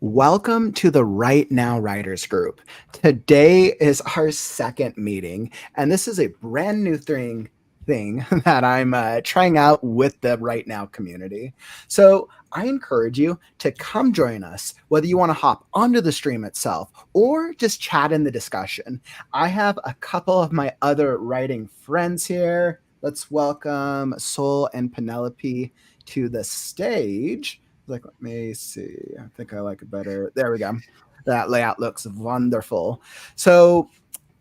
Welcome to the Right Now Writers Group. Today is our second meeting, and this is a brand new thing that I'm trying out with the Right Now community. So I encourage you to come join us, whether you want to hop onto the stream itself or just chat in the discussion. I have a couple of my other writing friends here. Let's welcome Sol and Penelope to the stage. Like, let me see. I think I like it better. There we go. That layout looks wonderful. So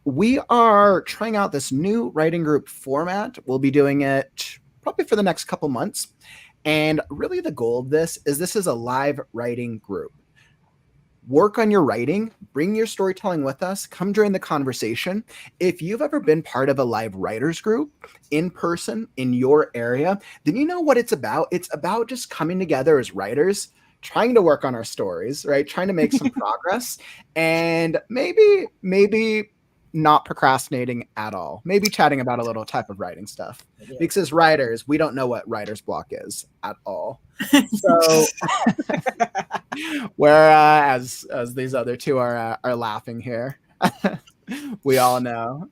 we are trying out this new writing group format. We'll be doing it probably for the next couple months. And really the goal of this is a live writing group. Work on your writing, bring your storytelling with us, come join the conversation. If you've ever been part of a live writers group in person in your area, then you know what it's about. It's about just coming together as writers, trying to work on our stories, right? Trying to make some progress and maybe not procrastinating at all. Maybe chatting about a little type of writing stuff. Yeah. Because as writers, we don't know what writer's block is at all. So whereas as these other two are laughing here, we all know.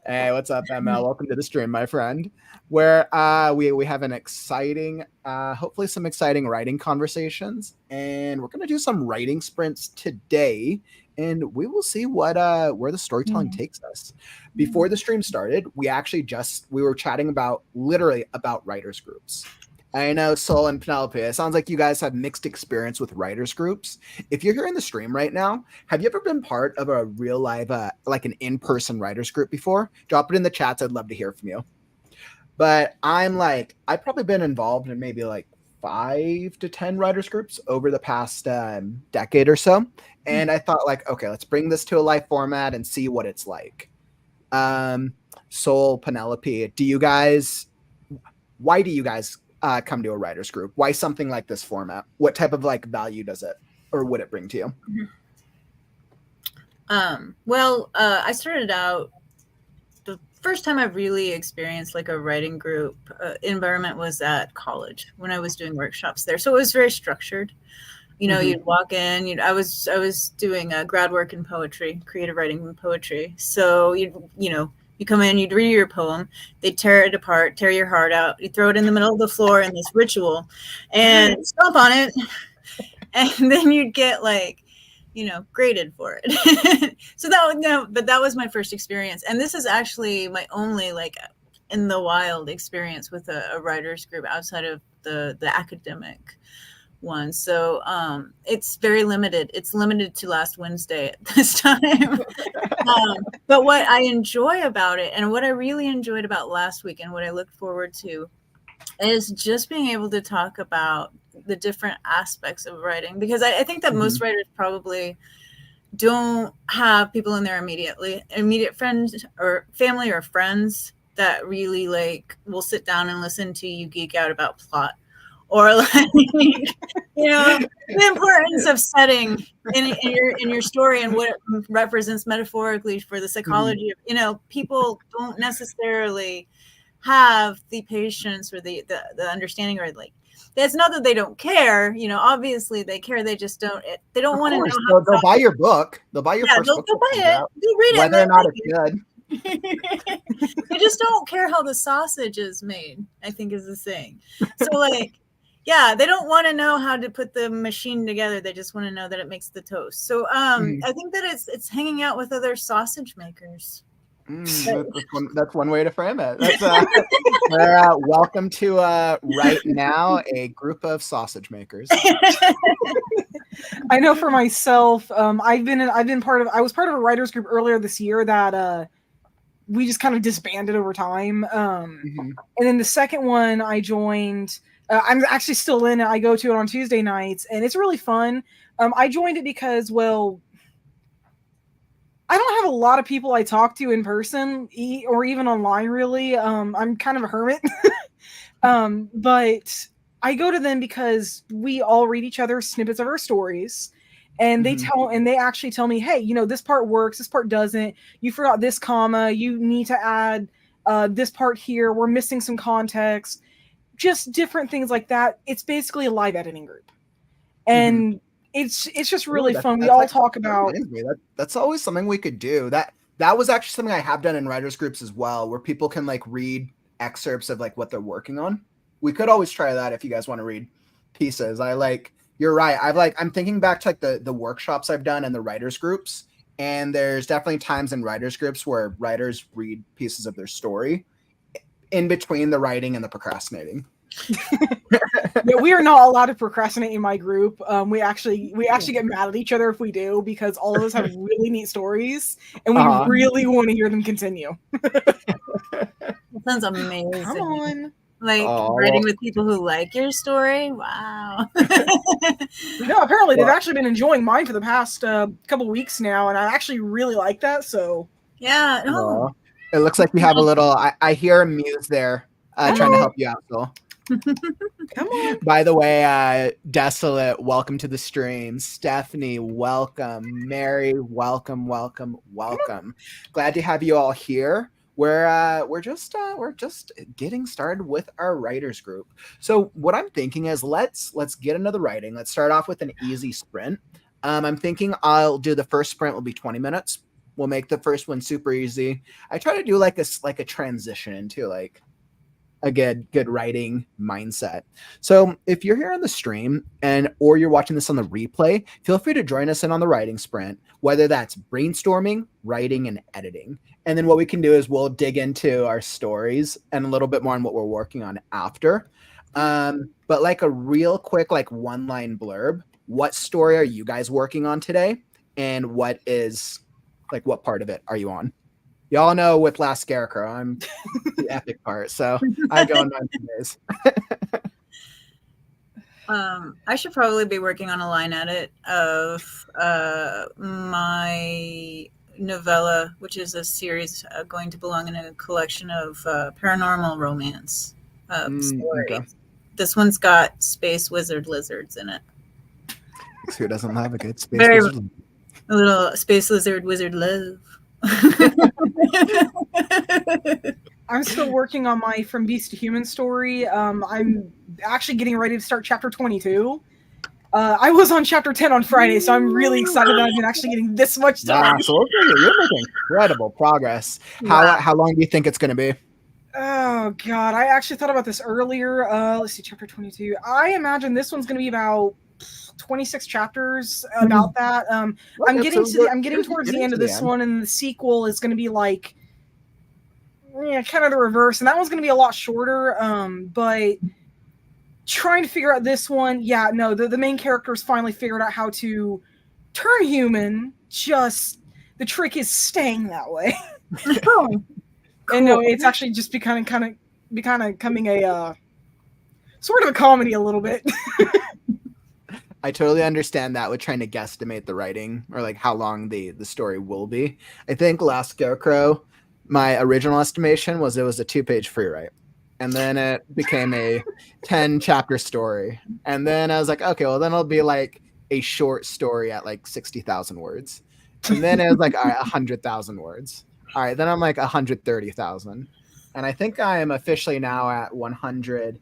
Hey, what's up, ML? Welcome to the stream, my friend. Where we have an exciting, hopefully some exciting writing conversations, and we're gonna do some writing sprints today, and we will see what where the storytelling takes us. Before the stream started, we were chatting about writers groups. I know, Sol and Penelope, it sounds like you guys have mixed experience with writers groups. If you're here in the stream right now, have you ever been part of a real live, like an in-person writers group before? Drop it in the chats. I'd love to hear from you. But I've probably been involved in maybe like 5 to 10 writers groups over the past decade or so. And I thought like, okay, let's bring this to a live format and see what it's like. Sol, Penelope, why do you guys come to a writers group? Why something like this format? What type of like value does it or would it bring to you? I started out, the first time I really experienced like a writing group environment was at college when I was doing workshops there. So it was very structured. You know, you'd walk in, I was doing grad work in poetry, creative writing and poetry. So you come in, you'd read your poem, they'd tear it apart, tear your heart out, you throw it in the middle of the floor in this ritual and stomp on it. And then you'd get like, graded for it. So that was my first experience. And this is actually my only like in the wild experience with a writers group outside of the academic one. So it's very limited. It's limited to last Wednesday at this time. But what I enjoy about it and what I really enjoyed about last week and what I look forward to is just being able to talk about the different aspects of writing, because I think that most writers probably don't have people in their immediate friends or family or friends that really like will sit down and listen to you geek out about plot or like the importance of setting in your story and what it represents metaphorically for the psychology of people don't necessarily have the patience or the understanding, or like it's not that they don't care, obviously they care, they just don't want to know they'll buy your book, they'll buy your first book, they'll buy it, they'll read whether or not it's good. They just don't care how the sausage is made, I think is the thing. So like they don't want to know how to put the machine together. They just want to know that it makes the toast. So I think that it's hanging out with other sausage makers. That's one way to frame it. Welcome to Right Now, a group of sausage makers. I know for myself, I was part of a writers group earlier this year that we just kind of disbanded over time. And then the second one I joined, I'm actually still in it. I go to it on Tuesday nights, and it's really fun. I joined it because, I don't have a lot of people I talk to in person or even online, really. I'm kind of a hermit. But I go to them because we all read each other snippets of our stories. And they actually tell me, hey, this part works, this part doesn't. You forgot this comma. You need to add this part here. We're missing some context. Just different things like that. It's basically a live editing group. And it's just Ooh, really that- fun. We that's all actually- talk that about. reminds me, that's always something we could do. That was actually something I have done in writers groups as well, where people can like read excerpts of like what they're working on. We could always try that if you guys want to read pieces. You're right. I'm thinking back to like the workshops I've done and the writers groups, and there's definitely times in writers groups where writers read pieces of their story in between the writing and the procrastinating. Yeah, we are not allowed to procrastinate in my group. We actually get mad at each other if we do, because all of us have really neat stories and we really want to hear them continue. That sounds amazing. Come on. Like writing with people who like your story. Wow. No, apparently they've actually been enjoying mine for the past couple weeks now, and I actually really like that. So yeah. No. It looks like we have a little. I hear a muse there trying to help you out, Phil. Come on. By the way, Desolate, welcome to the stream. Stephanie, welcome. Mary, welcome. Glad to have you all here. We're just getting started with our writers group. So what I'm thinking is let's get into the writing. Let's start off with an easy sprint. I'm thinking I'll do the first sprint will be 20 minutes. We'll make the first one super easy. I try to do like a transition into like a good writing mindset. So if you're here on the stream or you're watching this on the replay, feel free to join us in on the writing sprint, whether that's brainstorming, writing, and editing. And then what we can do is we'll dig into our stories and a little bit more on what we're working on after. But like a real quick, like one-line blurb, what story are you guys working on today? And what part of it are you on? Y'all know with Last Scarecrow, I'm the epic part, so I go on my days. I should probably be working on a line edit of my novella, which is a series going to belong in a collection of paranormal romance stories. Okay. This one's got space wizard lizards in it. Who doesn't love a good space wizard? A little space wizard love. I'm still working on my From Beast to Human story. I'm actually getting ready to start chapter 22. I was on chapter 10 on Friday, so I'm really excited that I've been actually getting this much done. You're making incredible progress. Wow. How long do you think it's going to be? Oh, God. I actually thought about this earlier. Let's see, chapter 22. I imagine this one's going to be about 26 chapters, about that. I'm getting towards the end of this one, and the sequel is going to be like kind of the reverse, and that one's going to be a lot shorter. But trying to figure out this one, the main characters finally figured out how to turn human. Just the trick is staying that way. Cool. And no, it's actually just becoming a sort of a comedy a little bit. I totally understand that with trying to guesstimate the writing or like how long the story will be. I think Last Scarecrow, my original estimation was it was a 2-page free write. And then it became a 10-chapter story. And then I was like, okay, well then it'll be like a short story at like 60,000 words. And then it was like, all right, 100,000 words. All right, then I'm like 130,000. And I think I am officially now at 100.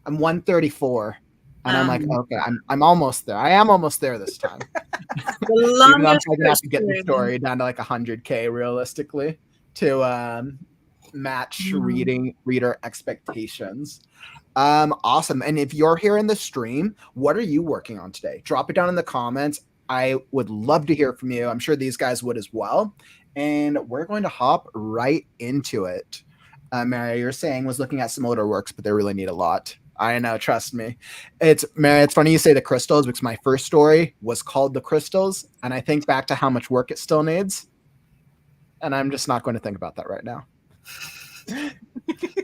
I'm 134. And I'm like, okay, I'm almost there. I am almost there this time. Even though I'm going to have to get the story down to like 100K realistically to match reader expectations. Awesome. And if you're here in the stream, what are you working on today? Drop it down in the comments. I would love to hear from you. I'm sure these guys would as well. And we're going to hop right into it. Mary, you're saying was looking at some older works, but they really need a lot. I know, trust me. Mary, it's funny you say the crystals because my first story was called The Crystals, and I think back to how much work it still needs, and I'm just not going to think about that right now.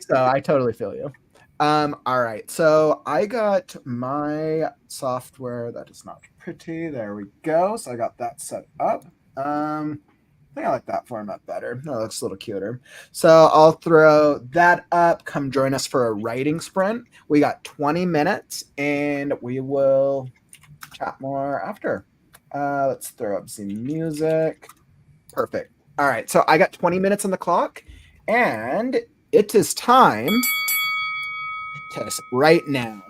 So I totally feel you. All right, so I got my software that is not pretty. There we go. So I got that set up. I think I like that format better. That looks a little cuter. So I'll throw that up. Come join us for a writing sprint. We got 20 minutes, and we will chat more after. Let's throw up some music. Perfect. All right, so I got 20 minutes on the clock, and it is time to write now.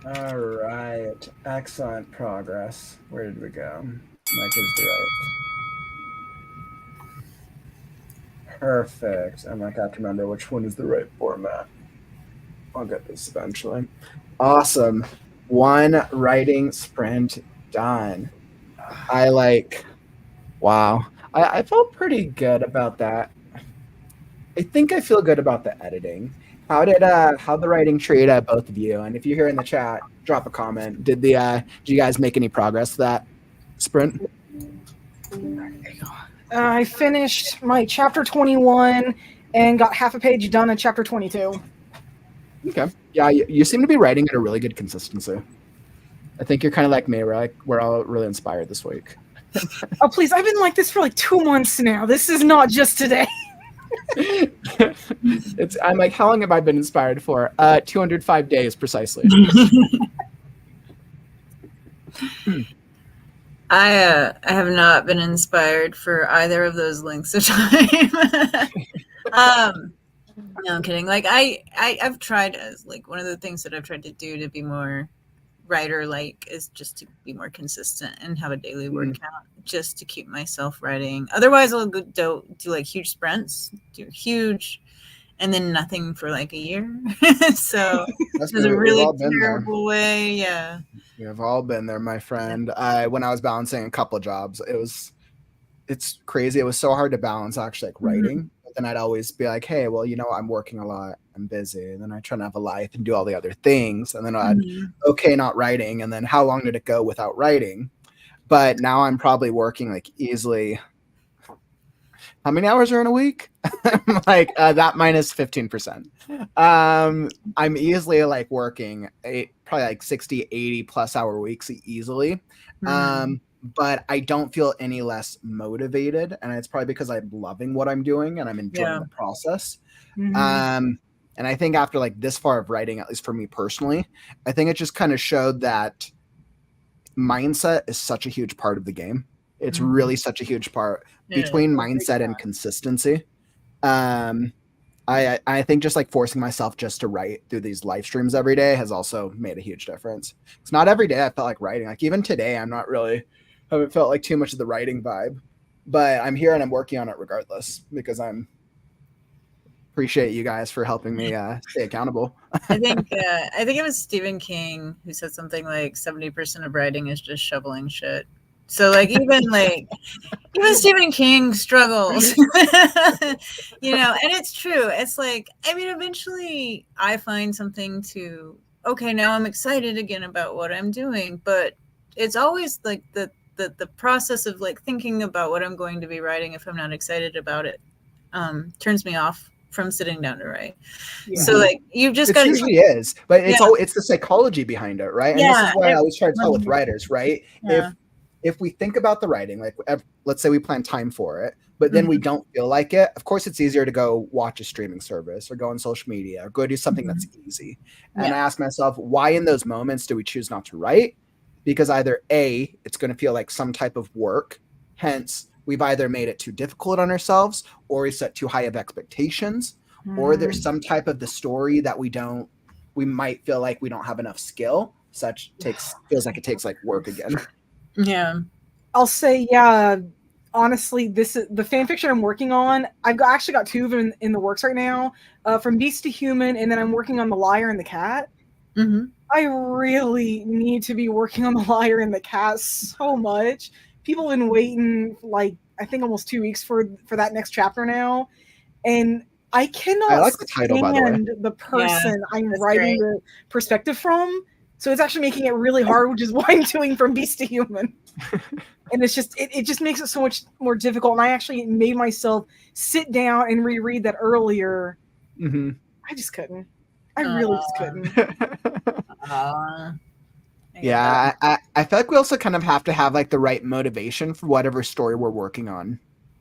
All right. Excellent progress. Where did we go? That gives the right. Perfect. I'm like, I have to remember which one is the right format. I'll get this eventually. Awesome. One writing sprint done. Wow. I felt pretty good about that. I think I feel good about the editing. How the writing treat both of you? And if you're here in the chat, drop a comment. Did you guys make any progress that sprint? I finished my chapter 21 and got half a page done in chapter 22. Okay. Yeah, you seem to be writing at a really good consistency. I think you're kind of like me, right? We're all really inspired this week. Oh, please. I've been like this for like 2 months now. This is not just today. I'm like, how long have I been inspired for? 205 days precisely. I have not been inspired for either of those lengths of time. No, I'm kidding. Like I've tried, as like one of the things that I've tried to do to be more writer like is just to be more consistent and have a daily word count, just to keep myself writing. Otherwise I'll do like huge sprints, do huge, and then nothing for like a year. So it's a really terrible way. Yeah. We've all been there, my friend. When I was balancing a couple of jobs, it's crazy. It was so hard to balance actually like writing. But then I'd always be like, hey, well, I'm working a lot. I'm busy. And then I try to have a life and do all the other things. And then okay, not writing. And then how long did it go without writing? But now I'm probably working like easily. How many hours are in a week? Like that minus 15%. I'm easily like working probably like 60, 80 plus hour weeks easily. But I don't feel any less motivated. And it's probably because I'm loving what I'm doing and I'm enjoying the process. And I think after like this far of writing, at least for me personally, I think it just kind of showed that mindset is such a huge part of the game. It's really such a huge part between mindset and consistency. I think just like forcing myself just to write through these live streams every day has also made a huge difference. It's not every day I felt like writing. Like even today, haven't felt like too much of the writing vibe, but I'm here and I'm working on it regardless because appreciate you guys for helping me stay accountable. I think it was Stephen King who said something like 70% of writing is just shoveling shit. So like even Stephen King struggles, and it's true. It's like, I mean, eventually I find something okay, now I'm excited again about what I'm doing, but it's always like the process of like thinking about what I'm going to be writing. If I'm not excited about it, turns me off from sitting down to write. So like you've just got to. It usually is, but it's the psychology behind it, right? And this is why I always try to tell with writers, right? If we think about the writing, like let's say we plan time for it, but then we don't feel like it, of course it's easier to go watch a streaming service or go on social media or go do something that's easy. And I ask myself, why in those moments do we choose not to write? Because either A, it's going to feel like some type of work, hence we've either made it too difficult on ourselves or we set too high of expectations, or there's some type of the story that we might feel like we don't have enough skill, feels like it takes like work again. Yeah, I'll say, honestly, this is the fan fiction I'm working on. Actually got 2 of them in the works right now, from Beast to Human, and then I'm working on The Liar and the Cat. I really need to be working on The Liar and the Cat so much. People have been waiting like I think almost 2 weeks for that next chapter now, and I cannot like the title, by the way. The person I'm writing the perspective from. So it's actually making it really hard, which is why I'm doing From Beast to Human. And it's just, it just makes it so much more difficult. And I actually made myself sit down and reread that earlier. I just couldn't. I really just couldn't. Yeah, I feel like we also kind of have to have like the right motivation for whatever story we're working on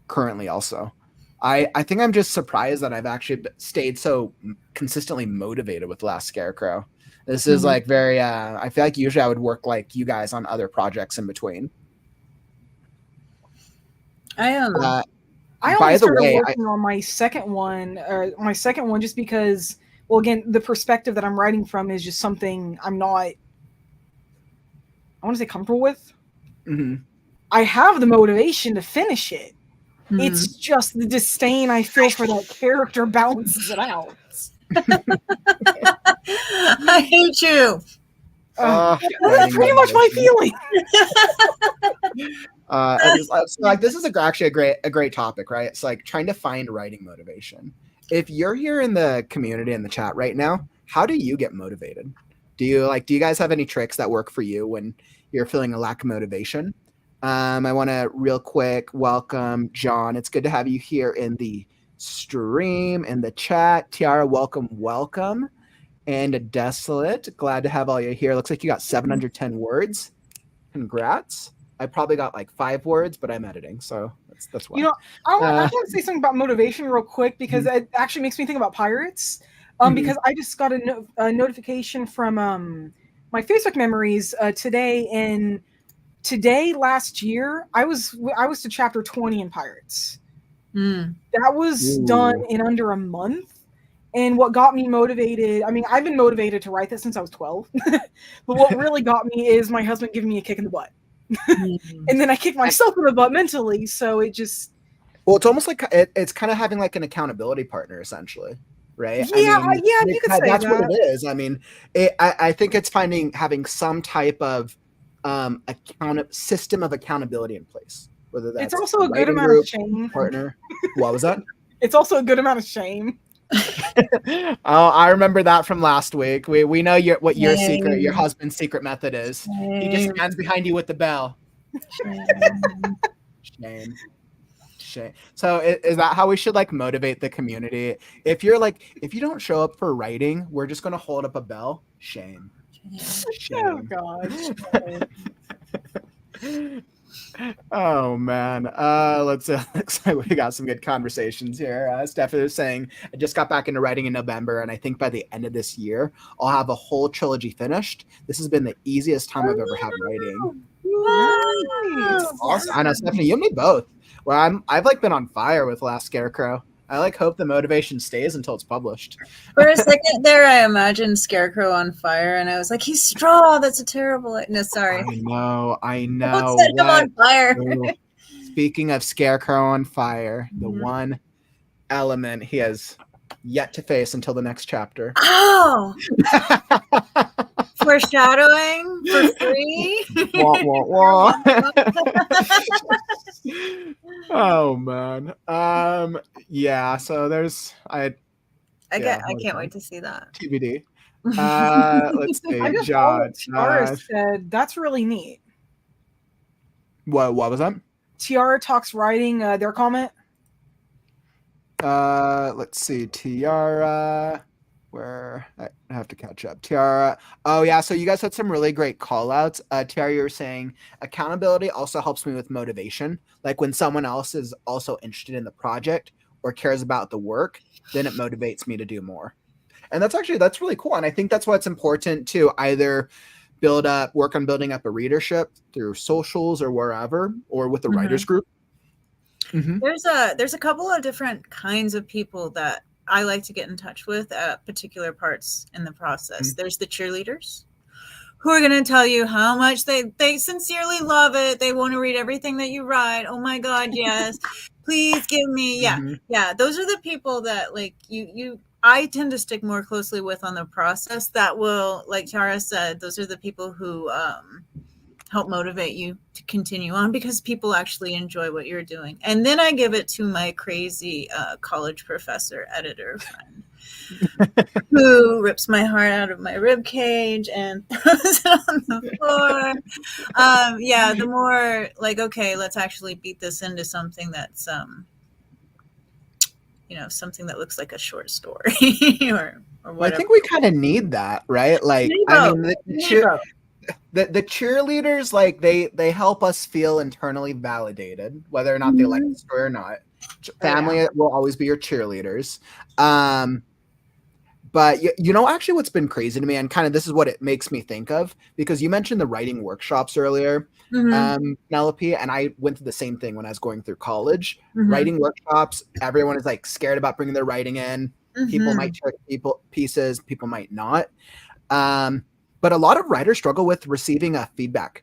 currently also. I think I'm just surprised that I've actually stayed so consistently motivated with Last Scarecrow. This is like very, I feel like usually I would work like you guys on other projects in between. I only started working on my second one just because, well, again, the perspective that I'm writing from is just something I'm not I want to say comfortable with. Mm-hmm. I have the motivation to finish it. Mhm. It's just the disdain I feel for that character balances it out. I hate you. That's Writing pretty much my motivation. feeling. So like this is actually a great topic, right? It's like trying to find writing motivation. If you're here in the community in the chat right now, how do you get motivated? Do you guys have any tricks that work for you when you're feeling a lack of motivation? I want to real quick welcome John. It's good to have you here in the stream, in the chat. Tiara, welcome. And Desolate, glad to have all you here. Looks like you got 710 words. Congrats. I probably got like 5 words, but I'm editing, so that's why. You know, I want to say something about motivation real quick because it actually makes me think about pirates. Because I just got a notification from my Facebook memories today, and today last year I was to chapter 20 in Pirates. That was done in under a month. And what got me motivated, I mean, I've been motivated to write this since I was 12. But what really got me is my husband giving me a kick in the butt. And then I kicked myself in the butt mentally. So it just. Well, it's almost like it's kind of having like an accountability partner, essentially. Right? Yeah, you could say that's that. what it is. I mean, I think it's having some type of system of accountability in place. Whether that's it's also a good amount of shame. Partner. What was that? It's also a good amount of shame. Oh, I remember that from last week. We know what your husband's secret method is. He just stands behind you with the bell. Shame. So is that how we should like motivate the community? If you don't show up for writing, we're just gonna hold up a bell. Shame. Oh gosh. Oh man. Looks like we got some good conversations here. Steph is saying, I just got back into writing in November, and I think by the end of this year, I'll have a whole trilogy finished. This has been the easiest time I've ever had writing. Nice. Awesome. I know, Stephanie, you and me both. Well, I've like been on fire with Last Scarecrow. I like hope the motivation stays until it's published. For a second there, I imagined Scarecrow on fire, and I was like, "He's straw. That's a terrible." No, sorry. I know. Don't set him on fire. Ooh. Speaking of Scarecrow on fire, the one element he has yet to face until the next chapter. Oh. Foreshadowing for free. Wah, wah, wah. Oh man. Yeah, so there's I can't wait to see that. TBD. Let's see. I just John Tiara said that's really neat. What was that? Tiara Talks Writing, their comment. Let's see. Tiara, where I have to catch up. Tiara. Oh yeah, so you guys had some really great call outs. Tiara, you were saying accountability also helps me with motivation. Like when someone else is also interested in the project or cares about the work, then it motivates me to do more. And that's really cool. And I think that's why it's important to either work on building up a readership through socials or wherever, or with the writers group. There's a couple of different kinds of people that I like to get in touch with at particular parts in the process. There's the cheerleaders who are going to tell you how much they sincerely love it. They want to read everything that you write. Oh my God, yes. Please give me. Yeah. Those are the people that like I tend to stick more closely with on the process. That will, like Tara said, those are the people who help motivate you to continue on because people actually enjoy what you're doing. And then I give it to my crazy college professor editor friend who rips my heart out of my rib cage and throws it on the floor. The more like, okay, let's actually beat this into something that's something that looks like a short story or whatever. Well, I think we kind of need that, right? Like, I mean, the cheerleaders, like they help us feel internally validated, whether or not they like the story or not. Family will always be your cheerleaders. But actually what's been crazy to me, and kind of this is what it makes me think of, because you mentioned the writing workshops earlier, Penelope, and I went through the same thing when I was going through college. Writing workshops, everyone is like scared about bringing their writing in. People might check pieces, people might not. But a lot of writers struggle with receiving feedback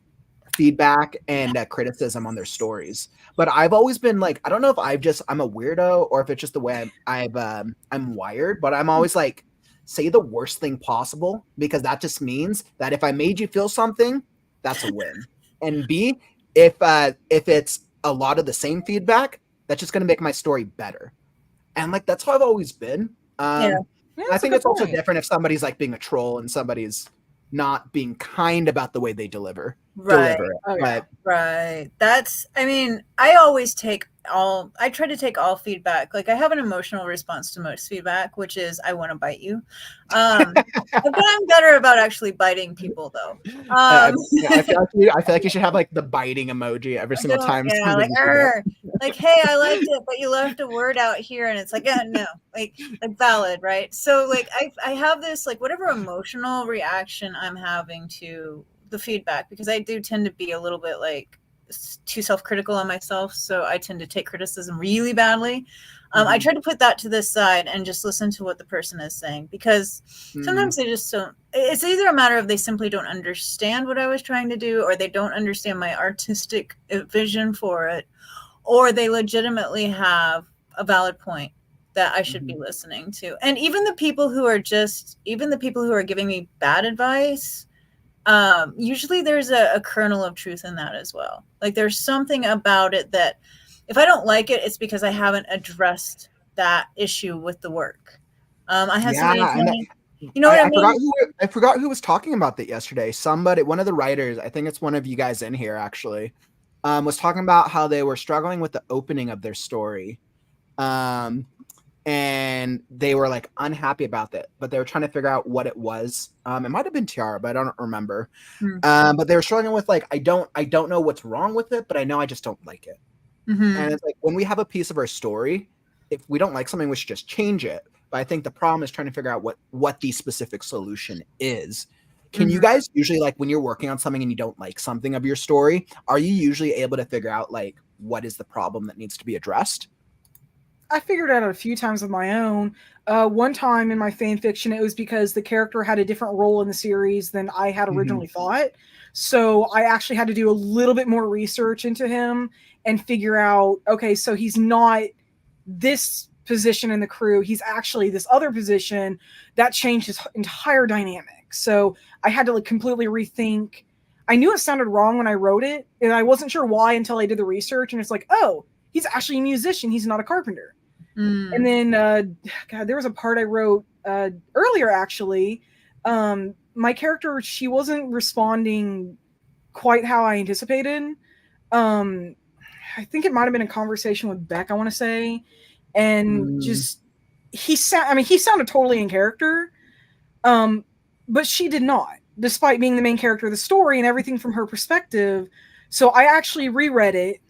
feedback and criticism on their stories. But I've always been like, I don't know if I'm a weirdo or if it's just the way I'm wired, but I'm always like, say the worst thing possible, because that just means that if I made you feel something, that's a win. And B, if it's a lot of the same feedback, that's just going to make my story better. And like, that's how I've always been. Yeah. I think it's also different if somebody's like being a troll and somebody's not being kind about the way they deliver it. Right. I mean, I try to take all feedback. Like, I have an emotional response to most feedback, which is I want to bite you. But I'm better about actually biting people, though. I feel like you should have like the biting emoji every single time. Yeah, like, hey, I liked it, but you left a word out here, and it's like, no, like valid, right? So like, I have this like whatever emotional reaction I'm having to the feedback, because I do tend to be a little bit like too self-critical on myself, so I tend to take criticism really badly. I try to put that to this side and just listen to what the person is saying, because sometimes they just don't. It's either a matter of they simply don't understand what I was trying to do, or they don't understand my artistic vision for it, or they legitimately have a valid point that I should be listening to. And even the people who are giving me bad advice, usually there's a kernel of truth in that as well. Like, there's something about it that if I don't like it, it's because I haven't addressed that issue with the work. I had somebody tell me, you know what I mean? I forgot who was talking about that yesterday. One of the writers, I think it's one of you guys in here actually, was talking about how they were struggling with the opening of their story. And they were like unhappy about it, but they were trying to figure out what it was. It might have been Tiara, but I don't remember. But they were struggling with like, I don't know what's wrong with it, but I know I just don't like it. And it's like, when we have a piece of our story, if we don't like something, we should just change it. But I think the problem is trying to figure out what the specific solution is. Can you guys usually, like, when you're working on something and you don't like something of your story, are you usually able to figure out like what is the problem that needs to be addressed? I figured it out a few times of my own. One time in my fan fiction, it was because the character had a different role in the series than I had originally thought. So I actually had to do a little bit more research into him and figure out, okay, so he's not this position in the crew. He's actually this other position. That changed his entire dynamic. So I had to like completely rethink. I knew it sounded wrong when I wrote it, and I wasn't sure why until I did the research. And it's like, oh, he's actually a musician. He's not a carpenter. And then, there was a part I wrote earlier, actually. My character, she wasn't responding quite how I anticipated. I think it might have been a conversation with Beck, I want to say. And just, he sounded totally in character. But she did not, despite being the main character of the story and everything from her perspective. So I actually reread it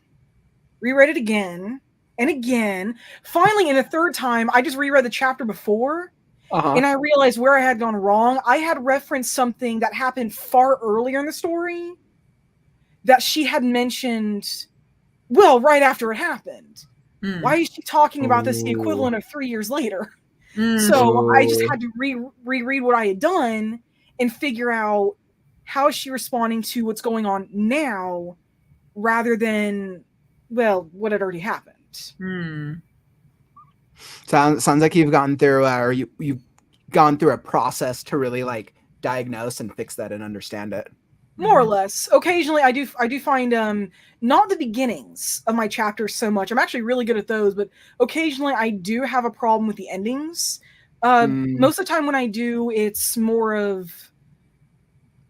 again and again. Finally, in a third time, I just reread the chapter before, and I realized where I had gone wrong. I had referenced something that happened far earlier in the story that she had mentioned, well, right after it happened. Why is she talking about this the equivalent of 3 years later? So I just had to reread what I had done and figure out how is she responding to what's going on now rather than, well, what had already happened. Sounds like you've gone through, or you've gone through a process to really like diagnose and fix that and understand it. More or less. Occasionally, I do find not the beginnings of my chapters so much. I'm actually really good at those, but occasionally I do have a problem with the endings. Most of the time when I do, it's more of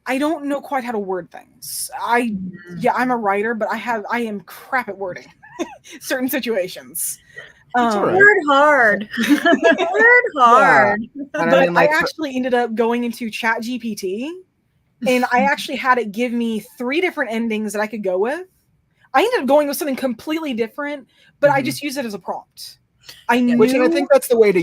I don't know quite how to word things. I'm a writer, but I am crap at wording certain situations. Right. Word hard. Word hard. Yeah. But I actually ended up going into ChatGPT, and I actually had it give me 3 different endings that I could go with. I ended up going with something completely different, but I just used it as a prompt. Which I think that's the way to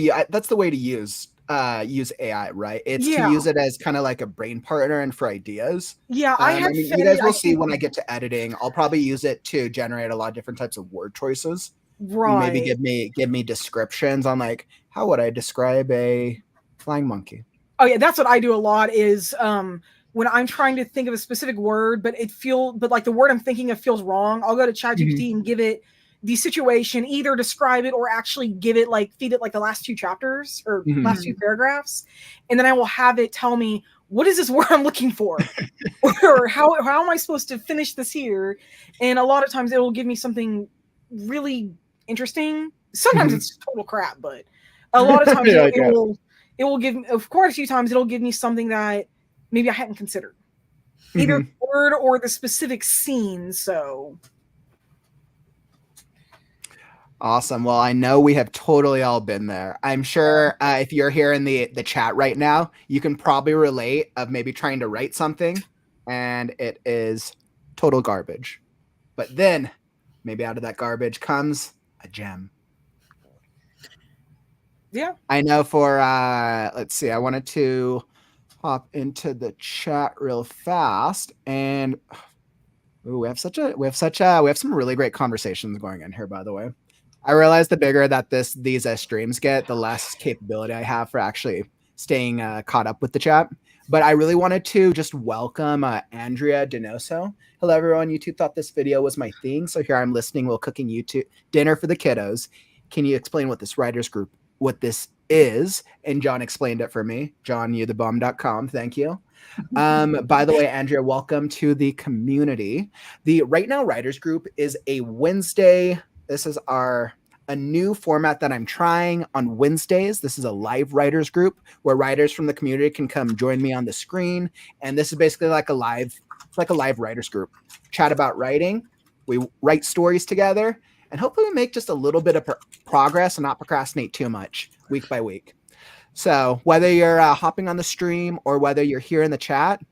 use AI, right? It's to use it as kind of like a brain partner and for ideas. Yeah, you guys will see when I get to editing, I'll probably use it to generate a lot of different types of word choices. Right. Maybe give me descriptions on like how would I describe a flying monkey? Oh yeah, that's what I do a lot is when I'm trying to think of a specific word, but like the word I'm thinking of feels wrong, I'll go to ChatGPT and give it the situation, either describe it or actually give it feed it the last 2 chapters or last 2 paragraphs, and then I will have it tell me, what is this word I'm looking for, or how am I supposed to finish this here? And a lot of times it will give me something really interesting. Sometimes it's total crap, but a lot of times it will give, of course, a few times it'll give me something that maybe I hadn't considered, either the word or the specific scene. So awesome. Well, I know we have totally all been there. I'm sure if you're here in the chat right now, you can probably relate of maybe trying to write something and it is total garbage. But then maybe out of that garbage comes a gem. Yeah. I know for let's see, I wanted to hop into the chat real fast, and we have some really great conversations going in here, by the way. I realize the bigger that these streams get, the less capability I have for actually staying caught up with the chat. But I really wanted to just welcome Andrea Donoso. Hello, everyone. YouTube thought this video was my thing, so here I'm listening while cooking YouTube dinner for the kiddos. Can you explain what this writers group, what this is? And John explained it for me. JohnYouTheBum.com. Thank you. By the way, Andrea, welcome to the community. The Right Now Writers Group is a Wednesday. This is a new format that I'm trying on Wednesdays. This is a live writers group where writers from the community can come join me on the screen. And this is basically like a live writers group. Chat about writing. We write stories together, and hopefully we make just a little bit of progress and not procrastinate too much week by week. So whether you're hopping on the stream or whether you're here in the chat,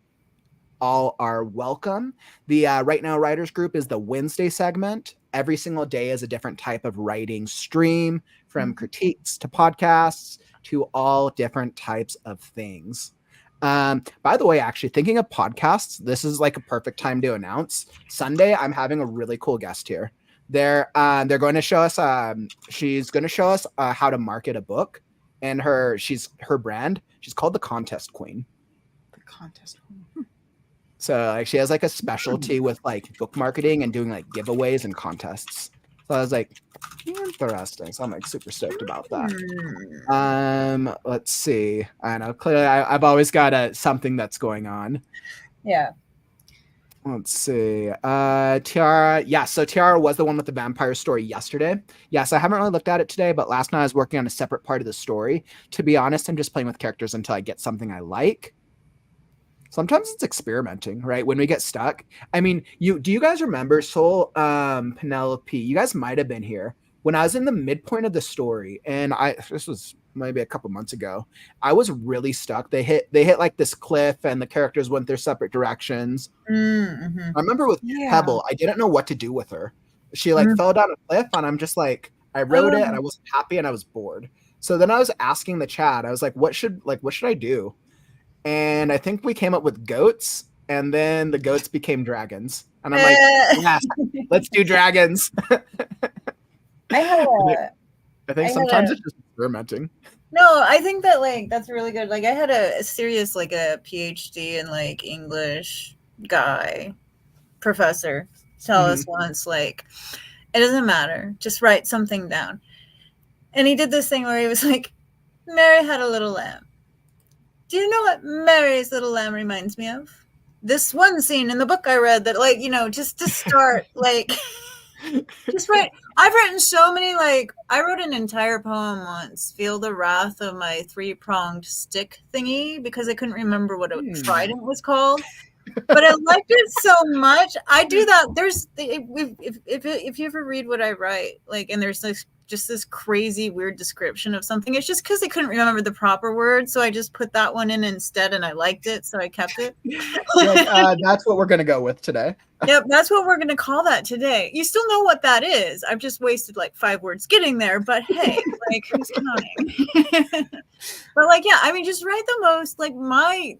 all are welcome. The Right Now Writers Group is the Wednesday segment. Every single day is a different type of writing stream, from critiques to podcasts to all different types of things. By the way, actually, thinking of podcasts, this is like a perfect time to announce. Sunday, I'm having a really cool guest here. They're going to show us. She's going to show us how to market a book, and her brand. She's called the Contest Queen. The Contest Queen. So she has a specialty with book marketing and doing giveaways and contests. So I was interesting. So I'm super stoked about that. Let's see. I know clearly I've always got something that's going on. Yeah. Let's see. Tiara. Yeah, so Tiara was the one with the vampire story yesterday. Yes, I haven't really looked at it today, but last night I was working on a separate part of the story. To be honest, I'm just playing with characters until I get something I like. Sometimes it's experimenting, right? When we get stuck. I mean, do you guys remember Soul, Penelope? You guys might have been here when I was in the midpoint of the story, and this was maybe a couple months ago. I was really stuck. They hit this cliff, and the characters went their separate directions. I remember with Pebble, I didn't know what to do with her. She fell down a cliff, and I'm just I wrote it, and I wasn't happy, and I was bored. So then I was asking the chat. I was like, what should I do? And I think we came up with goats, and then the goats became dragons. And I'm yes, let's do dragons. I think sometimes it's just experimenting. No, I think that that's really good. I had a serious a PhD in English guy professor tell us once it doesn't matter, just write something down. And he did this thing where he was Mary had a little lamb. Do you know what Mary's little lamb reminds me of? This one scene in the book I read that, just to start, just write. I've written so many, I wrote an entire poem once, Feel the Wrath of My Three-Pronged Stick thingy, because I couldn't remember what a trident was called. But I liked it so much. I do that. There's, if you ever read what I write, and there's just this crazy weird description of something, it's just because I couldn't remember the proper word, so I just put that one in instead, and I liked it, so I kept it. That's what we're gonna go with today. Yep, that's what we're gonna call that today. You still know what that is. I've just wasted 5 words getting there, but hey, who's counting? But yeah, I mean, just write the most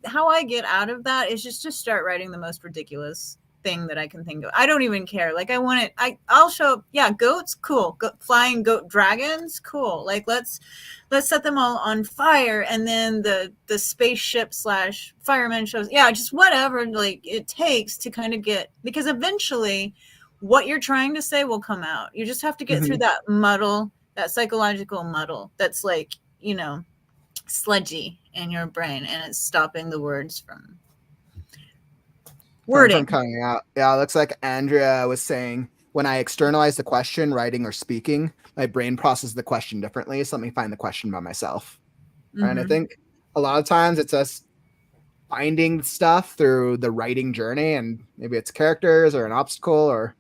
how I get out of that is just to start writing the most ridiculous thing that I can think of. I don't even care. Like I want it. I'll show. Yeah, goats, cool. Flying goat dragons, cool. Like let's set them all on fire, and then the spaceship / fireman shows. Yeah, just whatever like it takes to kind of get, because eventually, what you're trying to say will come out. You just have to get through that muddle, that psychological muddle. That's like, you know, sludgy in your brain, and it's stopping the words from wording from coming out. Yeah, it looks like Andrea was saying, when I externalize the question, writing or speaking, my brain processes the question differently. So let me find the question by myself. And I think a lot of times it's us finding stuff through the writing journey, and maybe it's characters or an obstacle, or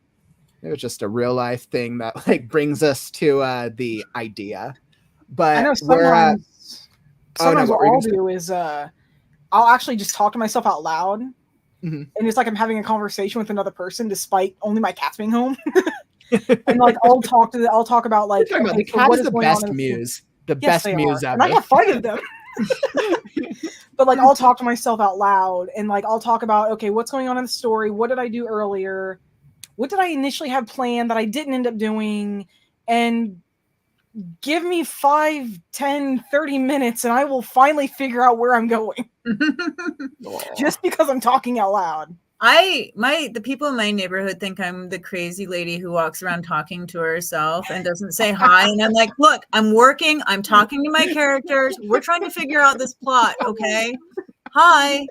maybe it's just a real life thing that like brings us to the idea. But I know sometimes what I'll do is I'll actually just talk to myself out loud. And it's like I'm having a conversation with another person, despite only my cats being home. And like I'll talk about like, the cat is the best muse, best muse ever. And I have 5 of them. But like I'll talk to myself out loud, and like I'll talk about, okay, what's going on in the story? What did I do earlier? What did I initially have planned that I didn't end up doing? And give me 5, 10, 30 minutes, and I will finally figure out where I'm going. Just because I'm talking out loud. The people in my neighborhood think I'm the crazy lady who walks around talking to herself and doesn't say hi. And I'm like, look, I'm working. I'm talking to my characters. We're trying to figure out this plot. Okay. Hi.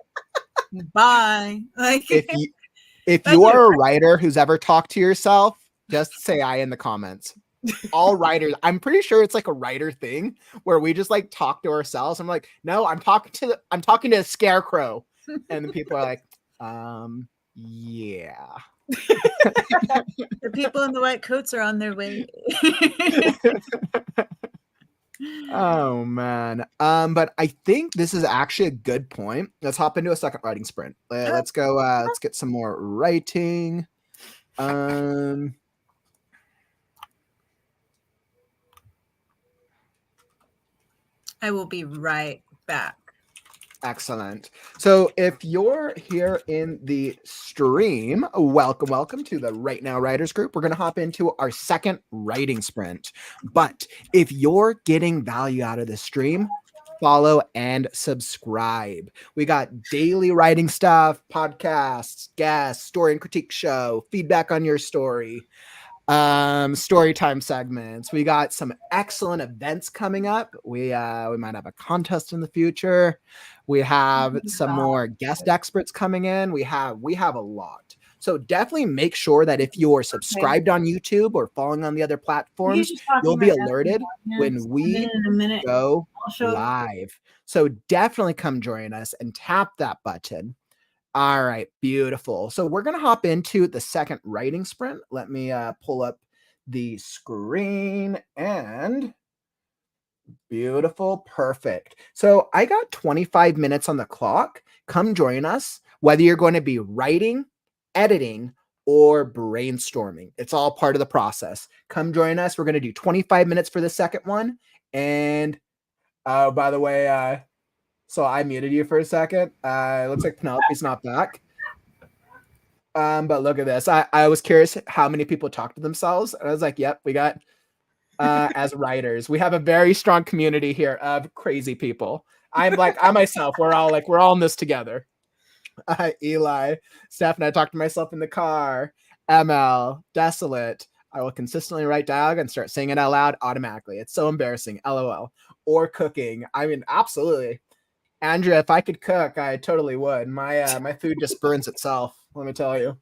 Bye. Like, if you are a writer who's ever talked to yourself, just say I in the comments. All writers, I'm pretty sure it's like a writer thing where we just like talk to ourselves. I'm like, no, I'm talking to a scarecrow. And then people are like, yeah. The people in the white coats are on their way. Oh man. But I think this is actually a good point. Let's hop into a second writing sprint. Let's go, let's get some more writing. I will be right back. Excellent. So if you're here in the stream, welcome to the Right Now Writers Group. We're going to hop into our second writing sprint. But if you're getting value out of this stream, follow and subscribe. We got daily writing stuff, podcasts, guests, story and critique show, feedback on your story, story time segments. We got some excellent events coming up. We might have a contest in the future. We have some more guest experts coming in. We have a lot. So definitely make sure that if you're subscribed on YouTube or following on the other platforms, you'll be alerted when we go live. So definitely come join us and tap that button. All right, beautiful. So we're going to hop into the second writing sprint. Let me pull up the screen, and beautiful, perfect. So I got 25 minutes on the clock. Come join us, whether you're going to be writing, editing, or brainstorming. It's all part of the process. Come join us. We're going to do 25 minutes for the second one. And by the way, so I muted you for a second. It looks like Penelope's not back. But look at this. I was curious how many people talk to themselves. And I was like, yep, we got, as writers, we have a very strong community here of crazy people. I myself, we're all in this together. Eli, Steph, and I talk to myself in the car. ML, Desolate. I will consistently write down and start saying it out loud automatically. It's so embarrassing. LOL. Or cooking. I mean, absolutely. Andrea, if I could cook, I totally would. My food just burns itself. Let me tell you.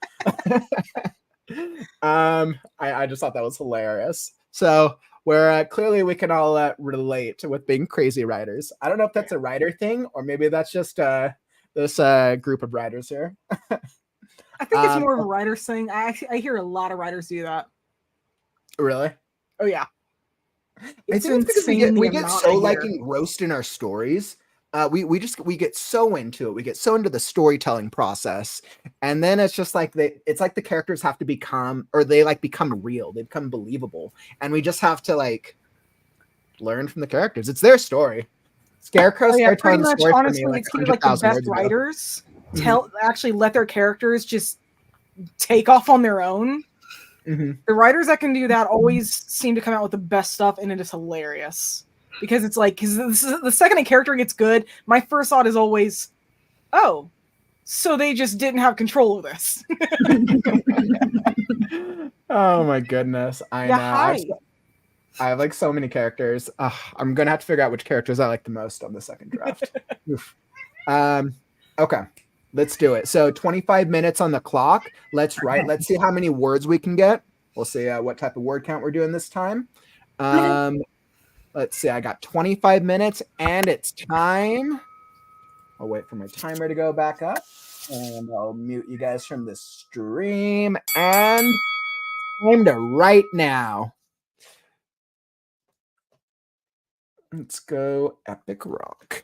I just thought that was hilarious. So we're clearly we can all relate with being crazy writers. I don't know if that's a writer thing or maybe that's just this group of writers here. I think it's more of a writer's thing. I hear a lot of writers do that. Really? Oh yeah. I think it's because we get so like engrossed in our stories. We get so into it. We get so into the storytelling process, and then it's just like it's like the characters have to become real. They become believable, and we just have to like learn from the characters. It's their story. Scarecrow started telling the story honestly, for me it's like the best writers actually let their characters just take off on their own. Mm-hmm. The writers that can do that always seem to come out with the best stuff, and it is hilarious. Because it's like, because the second a character gets good, my first thought is always, oh, so they just didn't have control of this. Oh my goodness. I know. Hi. I have like so many characters. I'm going to have to figure out which characters I like the most on the second draft. Okay, let's do it. So 25 minutes on the clock. Let's write. Let's see how many words we can get. We'll see what type of word count we're doing this time. Let's see. I got 25 minutes and it's time. I'll wait for my timer to go back up and I'll mute you guys from the stream and time to write now. Let's go Epic Rock.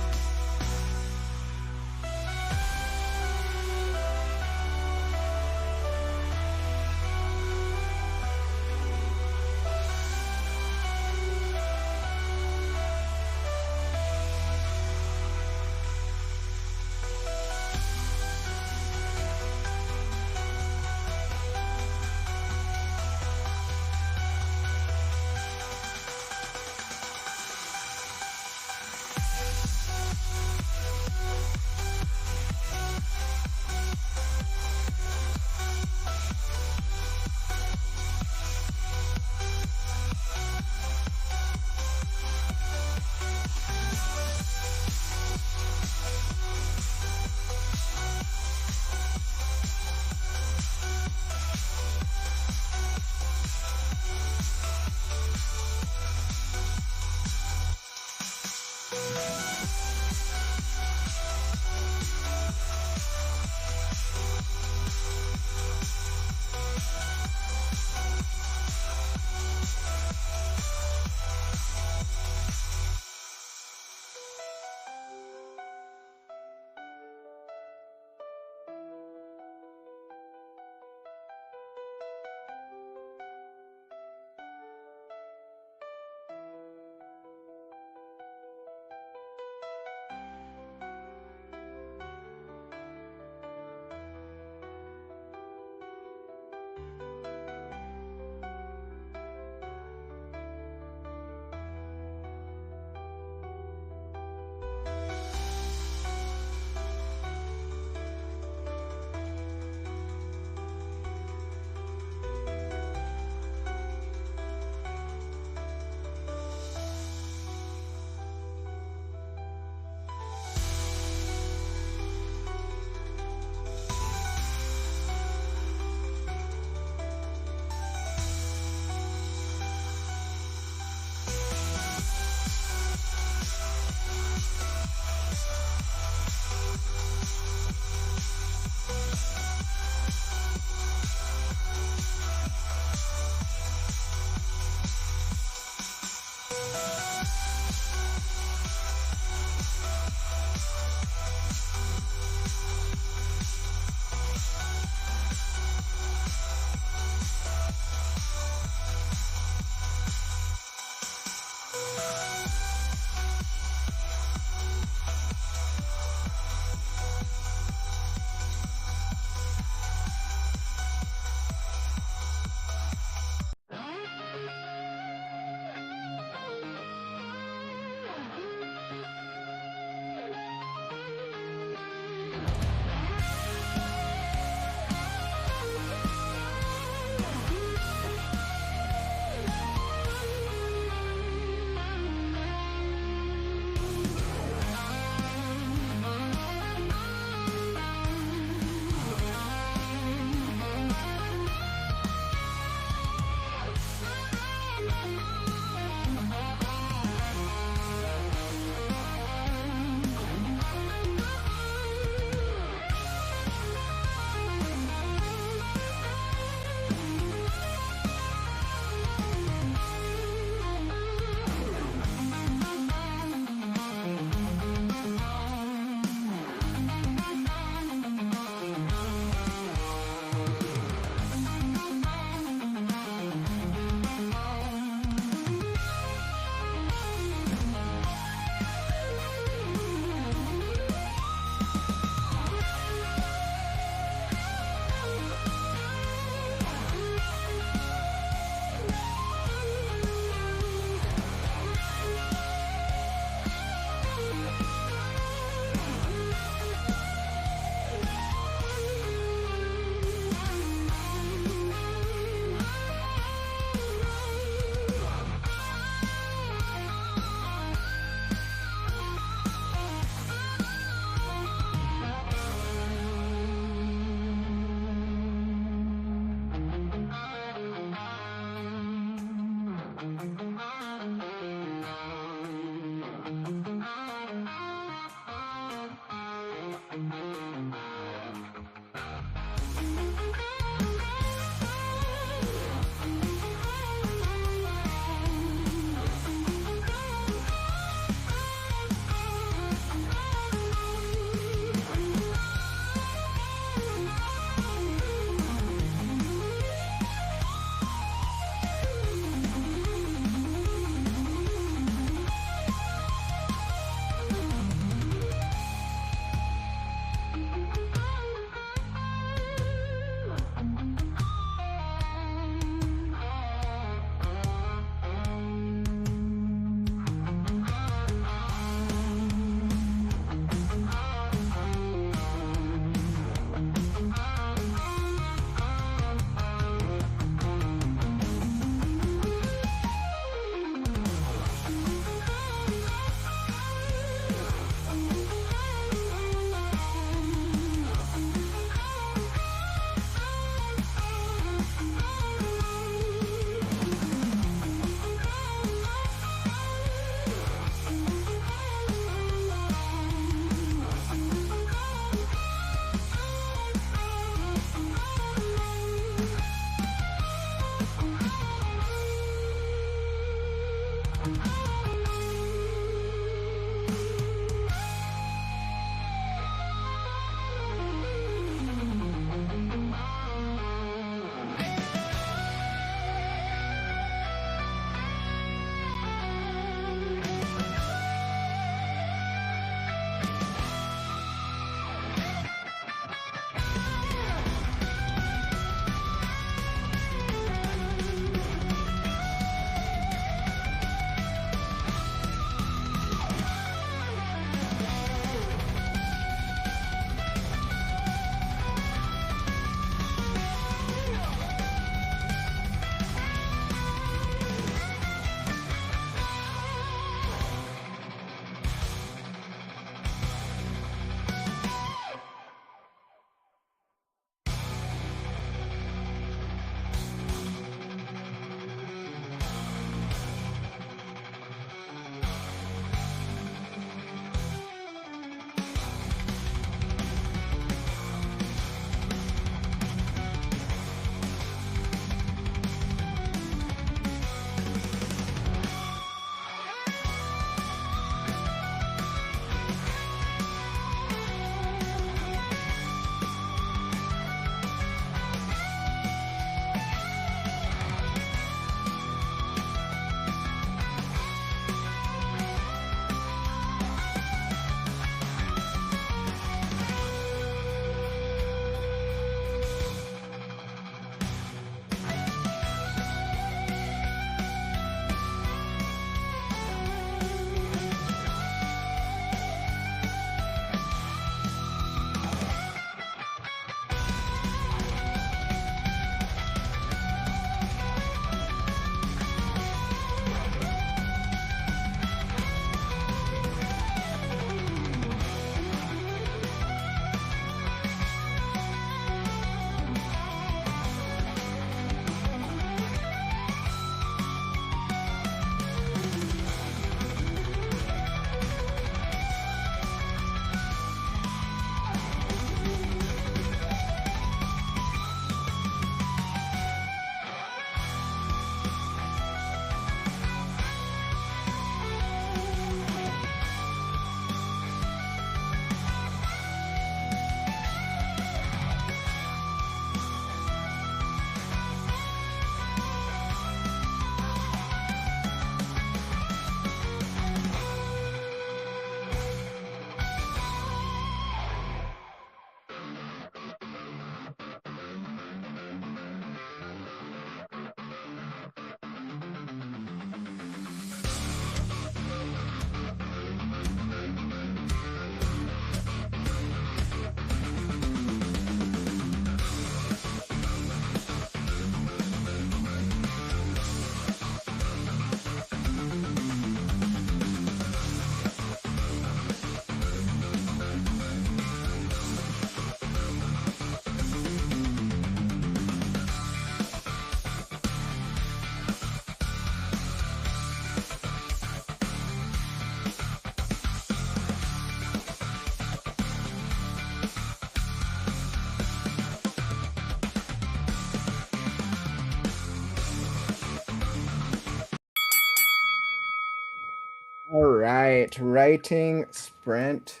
All right, writing sprint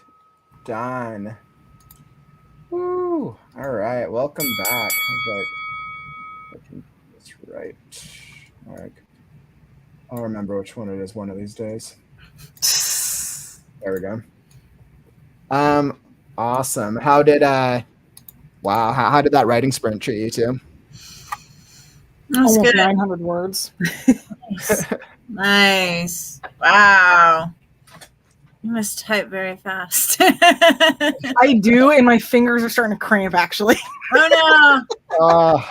done. Woo! All right, welcome back. I can just write. I'll remember which one it is one of these days. There we go. Awesome. How did wow, how did that writing sprint treat you two? That's Almost good. 900 words. Nice. Nice. Wow. You must type very fast. I do, and my fingers are starting to cramp, actually. Oh no.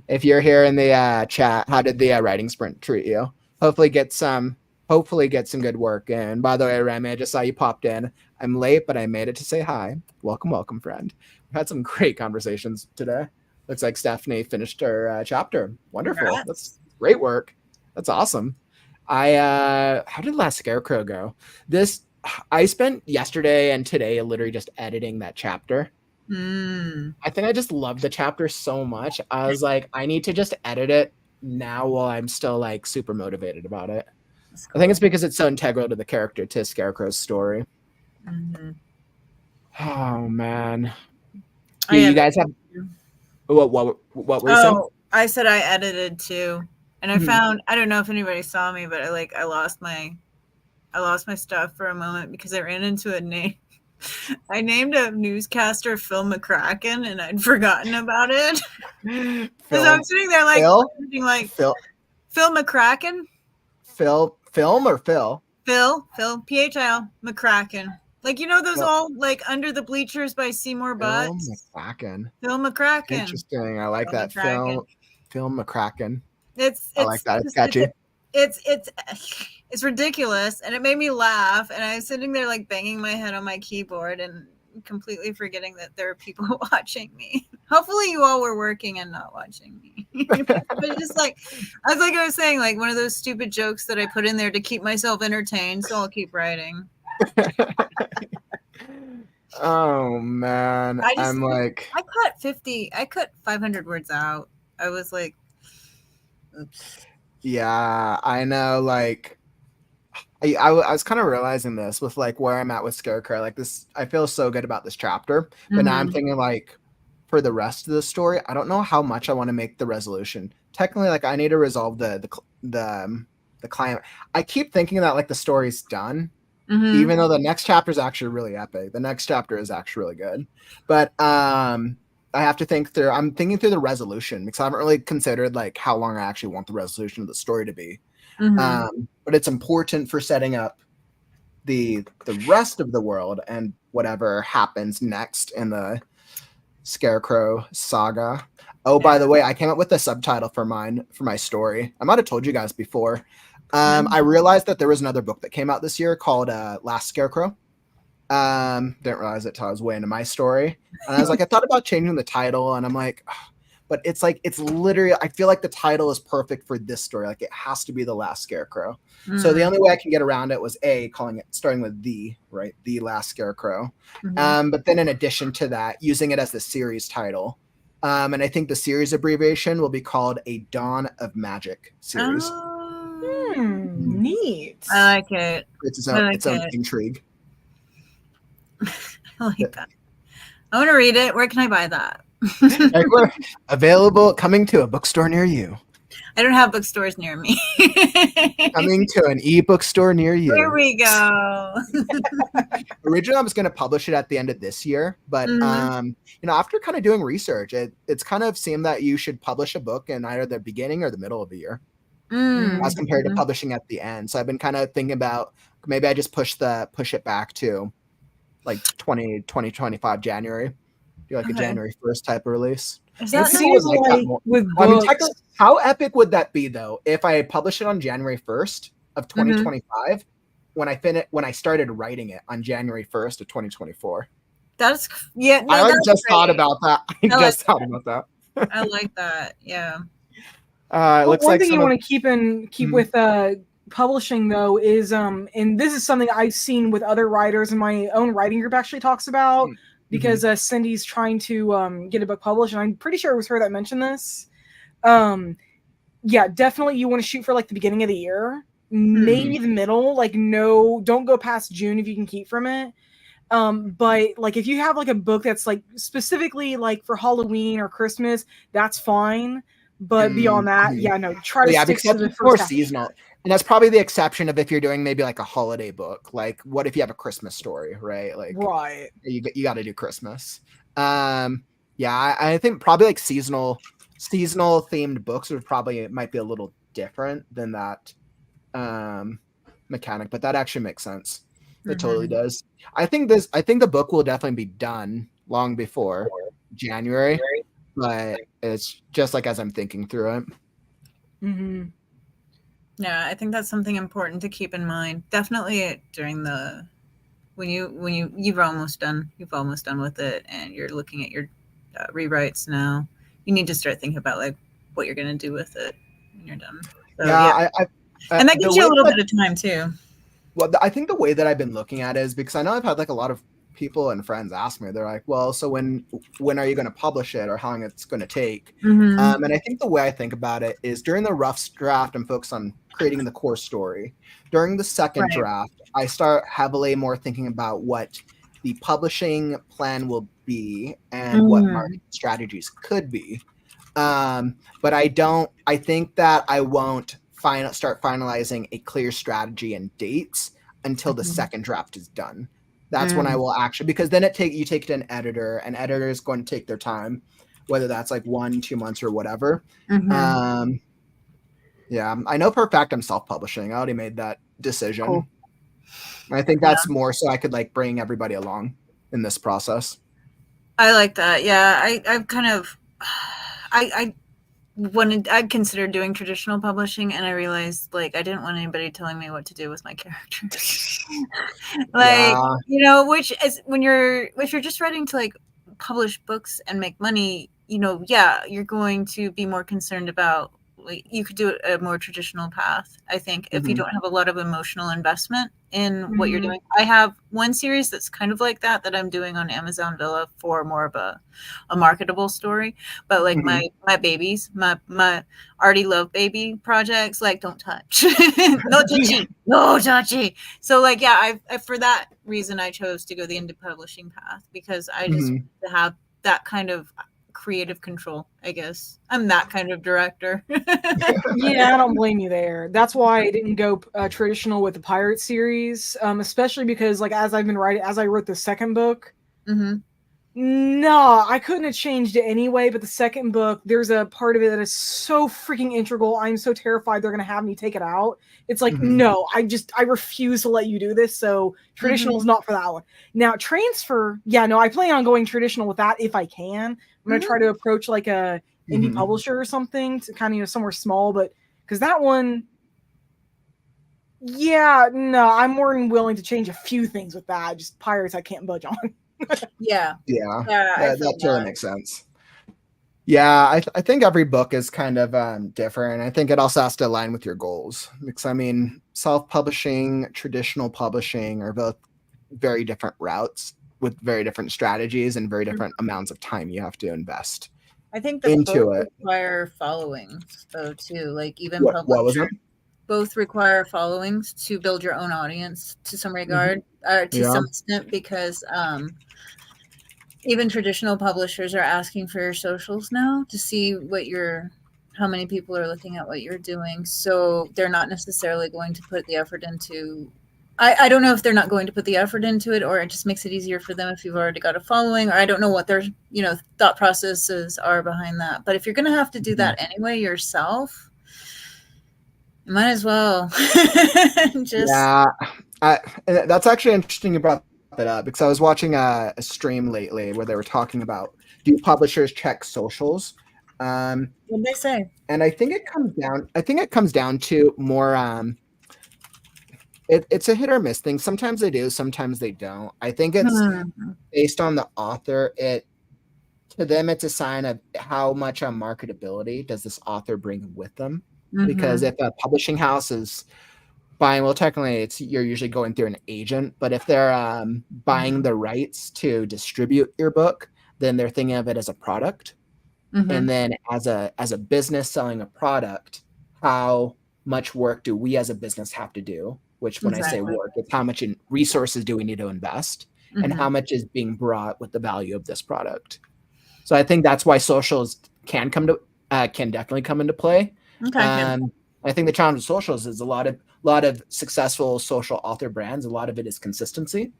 If you're here in the chat, how did the writing sprint treat you? Hopefully get some good work in. By the way, Remy, I just saw you popped in. I'm late, but I made it to say hi. Welcome, friend. We've had some great conversations today. Looks like Stephanie finished her chapter. Wonderful. Congrats. That's great work. That's awesome. How did Last Scarecrow go? I spent yesterday and today literally just editing that chapter. I think I just love the chapter so much. I was like, I need to just edit it now while I'm still like super motivated about it. I think it's because it's so integral to the character, to Scarecrow's story. Mm-hmm. Oh man. I You guys have what were you saying? I said I edited too, and I found, I don't know if anybody saw me, but I lost my stuff for a moment because I ran into a name. I named a newscaster Phil McCracken, and I'd forgotten about it. So I'm sitting there Phil McCracken. Film or Phil? Phil PHL McCracken. Like, you know those all like Under the Bleachers by Seymour Butts? Phil McCracken. Interesting. I like that. Phil McCracken. I like that. It's catchy. It's ridiculous, and it made me laugh, and I was sitting there like banging my head on my keyboard and completely forgetting that there are people watching me. Hopefully you all were working and not watching me. But just like I was saying, like one of those stupid jokes that I put in there to keep myself entertained, so I'll keep writing. Oh man. I cut 500 words out. I was like, oops. Yeah, I know. Like, I was kind of realizing this with like where I'm at with Scarecrow. Like this, I feel so good about this chapter, but now I'm thinking like for the rest of the story, I don't know how much I want to make the resolution. Technically, like I need to resolve the client. I keep thinking that like the story's done, even though the next chapter is actually really epic. The next chapter is actually really good, but I have to think through. I'm thinking through the resolution because I haven't really considered like how long I actually want the resolution of the story to be. But it's important for setting up the rest of the world and whatever happens next in the Scarecrow saga. Oh, by the way, I came up with a subtitle for my story. I might have told you guys before. I realized that there was another book that came out this year called Last Scarecrow. Didn't realize it till I was way into my story, and I was like, I thought about changing the title, and I'm like, but it's literally, I feel like the title is perfect for this story. Like it has to be The Last Scarecrow. So the only way I can get around it was calling it, starting with The Last Scarecrow. But then in addition to that, using it as the series title. And I think the series abbreviation will be called A Dawn of Magic series. Neat. I like it. It's its own intrigue. I like that. I want to read it. Where can I buy that? Available, coming to a bookstore near you. I don't have bookstores near me. Coming to an e-bookstore near you. There we go. Originally, I was going to publish it at the end of this year, but after kind of doing research, it's kind of seemed that you should publish a book in either the beginning or the middle of the year, as compared to publishing at the end. So I've been kind of thinking about maybe I just push it back to like 2025 January. Do like a January 1st type of release. It seems like with books, how epic would that be though if I published it on January 1st of 2025 when I started writing it on January 1st of 2024? That's I just thought about that. I like that. Yeah. One thing you want to keep with publishing though is and this is something I've seen with other writers in my own writing group actually talks about. Because Cindy's trying to get a book published, and I'm pretty sure it was her that mentioned this. Yeah, definitely you want to shoot for like the beginning of the year, maybe the middle. Like, no, don't go past June if you can keep from it. But like if you have like a book that's like specifically like for Halloween or Christmas, that's fine. But beyond that, try to stick to the more seasonal. And that's probably the exception of if you're doing maybe like a holiday book. Like, what if you have a Christmas story, right? Like, you got to do Christmas. I think probably like seasonal themed books might be a little different than that mechanic, but that actually makes sense. It totally does. I think the book will definitely be done long before January, but it's just like as I'm thinking through it. Yeah, I think that's something important to keep in mind. Definitely during when you've almost done with it and you're looking at your rewrites now, you need to start thinking about like what you're going to do with it when you're done. So, and that gives you a little bit of time too. Well, I think the way that I've been looking at it is because I know I've had like a lot of people and friends ask me, they're like, well, so when are you going to publish it, or how long it's going to take? Mm-hmm. And I think the way I think about it is, during the rough draft, I'm focused on creating the core story. During the second Right. draft, I start heavily more thinking about what the publishing plan will be and what marketing strategies could be. But I think that I won't start finalizing a clear strategy and dates until the second draft is done. That's when I will actually, because then you take it to an editor, and editor is going to take their time, whether that's like 1-2 months or whatever. Yeah, I know for a fact I'm self-publishing. I already made that decision. Cool. I think that's more so I could like bring everybody along in this process. I like that. Yeah, I've kind of, I considered doing traditional publishing, and I realized like I didn't want anybody telling me what to do with my characters. Like, you know, which is if you're just writing to like publish books and make money, you know, yeah, you're going to be more concerned about, like, you could do a more traditional path, I think, if you don't have a lot of emotional investment in what you're doing. I have one series that's kind of like that I'm doing on Amazon Villa for more of a marketable story. But like my babies, my already love baby projects, like, don't touch. No touchy. No touchy. So like, yeah, I for that reason I chose to go the indie publishing path, because I just want to have that kind of creative control, I guess. I'm that kind of director. Yeah, I don't blame you there. That's why I didn't go traditional with the pirate series, especially because, like, as I wrote the second book, no, I couldn't have changed it anyway. But the second book, there's a part of it that is so freaking integral. I'm so terrified they're gonna have me take it out. It's like, no, I refuse to let you do this. So traditional is not for that one. Now transfer, yeah, no, I plan on going traditional with that if I can. I'm gonna try to approach like a indie publisher or something, to kind of, you know, somewhere small, but because that one, yeah, no, I'm more than willing to change a few things with that. Just pirates, I can't budge on. Yeah, that totally makes sense. Yeah, I think every book is kind of different. I think it also has to align with your goals, because I mean, self-publishing, traditional publishing are both very different routes with very different strategies and very different amounts of time you have to invest. I think that both require followings, though, too. Like, even publishers, both require followings to build your own audience to some regard, to some extent, because even traditional publishers are asking for your socials now to see how many people are looking at what you're doing. So they're not necessarily going to put the effort into. I don't know if they're not going to put the effort into it, or it just makes it easier for them if you've already got a following, or I don't know what their, you know, thought processes are behind that. But if you're going to have to do that anyway yourself, you might as well. That's actually interesting you brought that up, because I was watching a stream lately where they were talking about, do publishers check socials? What did they say? And I think it comes down to more. It's a hit or miss thing. Sometimes they do, sometimes they don't. I think it's based on the author. To them, it's a sign of how much marketability does this author bring with them. Because if a publishing house is buying, well, technically you're usually going through an agent, but if they're buying the rights to distribute your book, then they're thinking of it as a product. And then as a business selling a product, how much work do we as a business have to do? Which, when I say work, it's how much resources do we need to invest, and how much is being brought with the value of this product. So I think that's why socials can definitely come into play. I think the challenge with socials is a lot of successful social author brands. A lot of it is consistency.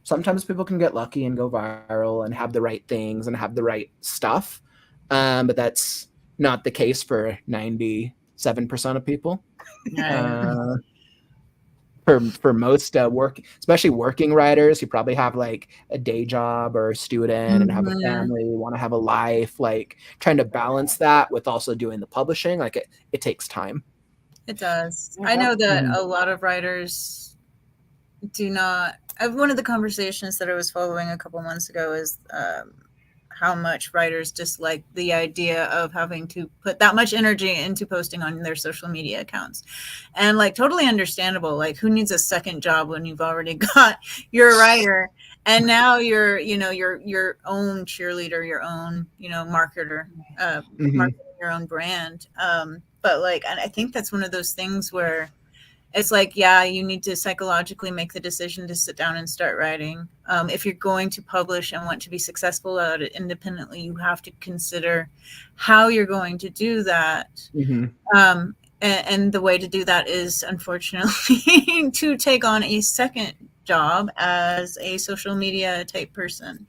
Sometimes people can get lucky and go viral and have the right things and have the right stuff, but that's not the case for 97% of people. For most especially working writers, you probably have like a day job or a student and have a family, want to have a life, like trying to balance that with also doing the publishing. Like it takes time. It does. I know that a lot of writers do not. One of the conversations that I was following a couple months ago is how much writers dislike the idea of having to put that much energy into posting on their social media accounts. And like, totally understandable. Like, who needs a second job when you've already got your writer And now you're, your own cheerleader, your own, marketer, marketing your own brand. But like, and I think that's one of those things where it's like, yeah, you need to psychologically make the decision to sit down and start writing. If you're going to publish and want to be successful at it independently, you have to consider how you're going to do that. And the way to do that is, unfortunately, to take on a second job as a social media type person.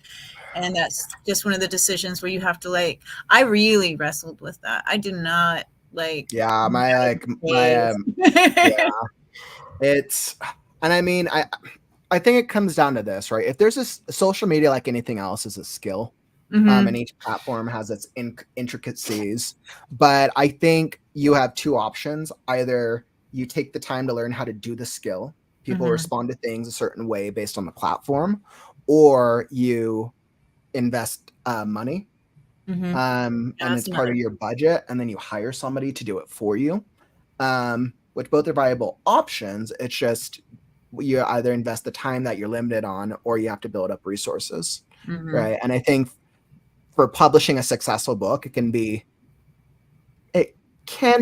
And that's just one of the decisions where you have to, like, I really wrestled with that. I do not like. Yeah, it's, and I mean, I think it comes down to this, right? If there's social media, like anything else, is a skill. And each platform has its intricacies. But I think you have two options. Either you take the time to learn how to do the skill. People respond to things a certain way based on the platform, or you invest money, and it's part of your budget, and then you hire somebody to do it for you, which both are viable options. It's just you either invest the time that you're limited on, or you have to build up resources, right? And I think for publishing a successful book, it can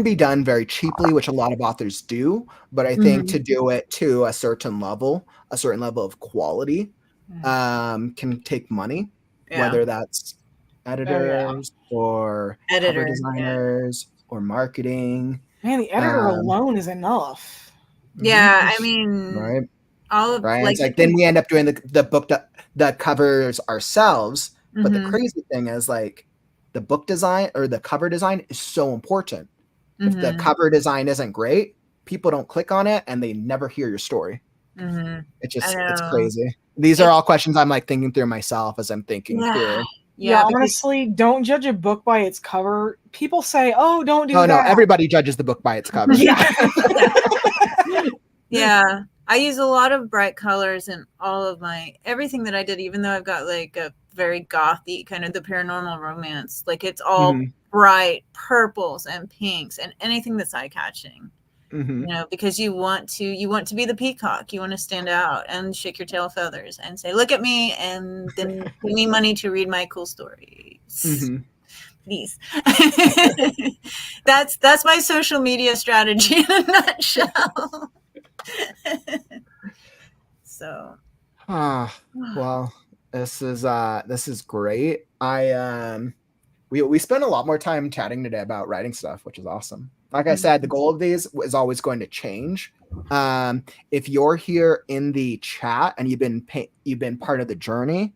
be done very cheaply, which a lot of authors do. But I think to do it to a certain level of quality, can take money, whether that's editors or cover designers or marketing. Man, the editor alone is enough. Yeah, I mean, right. All of right. It's like then we end up doing the book, the covers ourselves. But the crazy thing is, like, the book design or the cover design is so important. If the cover design isn't great, people don't click on it and they never hear your story. It's crazy. These are all questions I'm like thinking through myself as I'm thinking through. Yeah, honestly, don't judge a book by its cover. People say, "Oh, don't do that." No, everybody judges the book by its cover. Yeah. I use a lot of bright colors in all of everything that I did, even though I've got like a very gothy kind of the paranormal romance. Like, it's all bright purples and pinks and anything that's eye-catching. Because you want to be the peacock. You want to stand out and shake your tail feathers and say, "Look at me," and then give me money to read my cool stories. Please. That's my social media strategy in a nutshell. So, well, this is great. We spent a lot more time chatting today about writing stuff, which is awesome. Like I said, the goal of these is always going to change. If you're here in the chat and you've been part of the journey,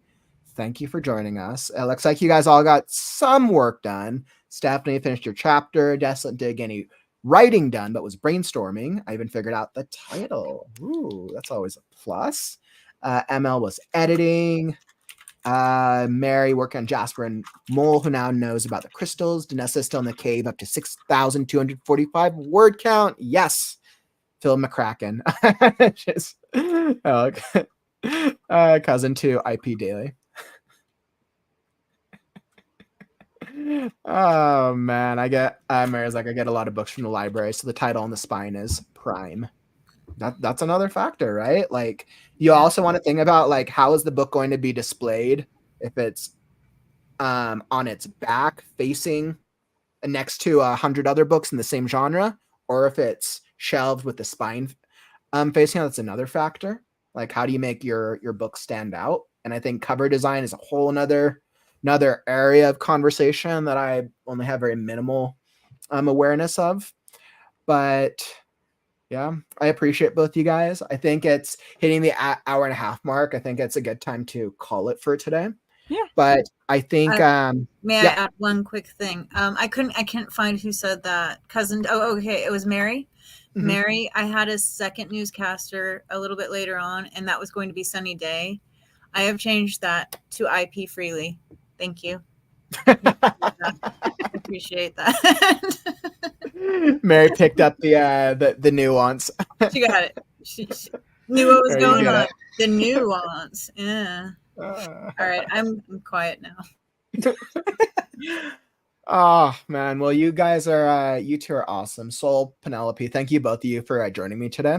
thank you for joining us. It looks like you guys all got some work done. Stephanie finished your chapter. Desolate didn't get any writing done, but was brainstorming. I even figured out the title. Ooh, that's always a plus. ML was editing. Mary working on Jasper and Mole, who now knows about the crystals. Danessa still in the cave, up to 6,245 word count. Yes. Phil McCracken. Just, cousin to IP Daily. Oh man, Mary's like, I get a lot of books from the library, so the title on the spine is Prime. That's another factor, right? Like, you also want to think about, like, how is the book going to be displayed if it's on its back facing next to 100 other books in the same genre, or if it's shelved with the spine facing. That's another factor. Like, how do you make your book stand out? And I think cover design is a whole another area of conversation that I only have very minimal awareness of. But yeah, I appreciate both you guys. I think it's hitting the hour and a half mark. I think it's a good time to call it for today. Yeah. But I think may I add one quick thing? I can't find who said that. Cousin. Oh, okay. It was Mary. Mary, I had a second newscaster a little bit later on, and that was going to be Sunny Day. I have changed that to IP Freely. Thank you. I appreciate that. Mary picked up the nuance. She got it. She knew what was going on. The nuance. Yeah. All right, I'm quiet now. Oh man, well, you guys are you two are awesome. Soul, Penelope, thank you both of you for joining me today.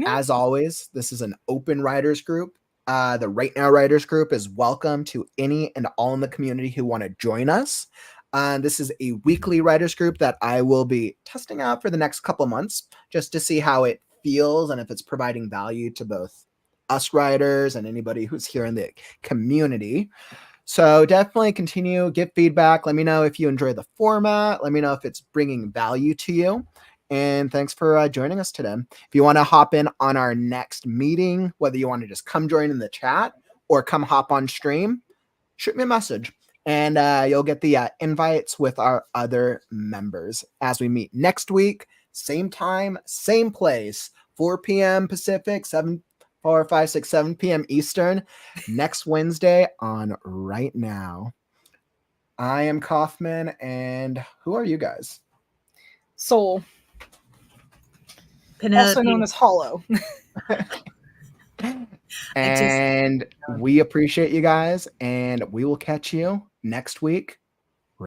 As always, this is an open writers group. The Right Now Writers Group is welcome to any and all in the community who want to join us. This is a weekly writers group that I will be testing out for the next couple months just to see how it feels and if it's providing value to both us writers and anybody who's here in the community. So definitely continue, give feedback. Let me know if you enjoy the format. Let me know if it's bringing value to you. And thanks for joining us today. If you want to hop in on our next meeting, whether you want to just come join in the chat or come hop on stream, shoot me a message. And you'll get the invites with our other members as we meet next week. Same time, same place, 4 p.m. Pacific, 4, 5, 6, 7 p.m. Eastern, next Wednesday on Right Now. I am Kauffman, and who are you guys? Soul, Penelope. also known as Hollow. And we appreciate you guys, and we will catch you next week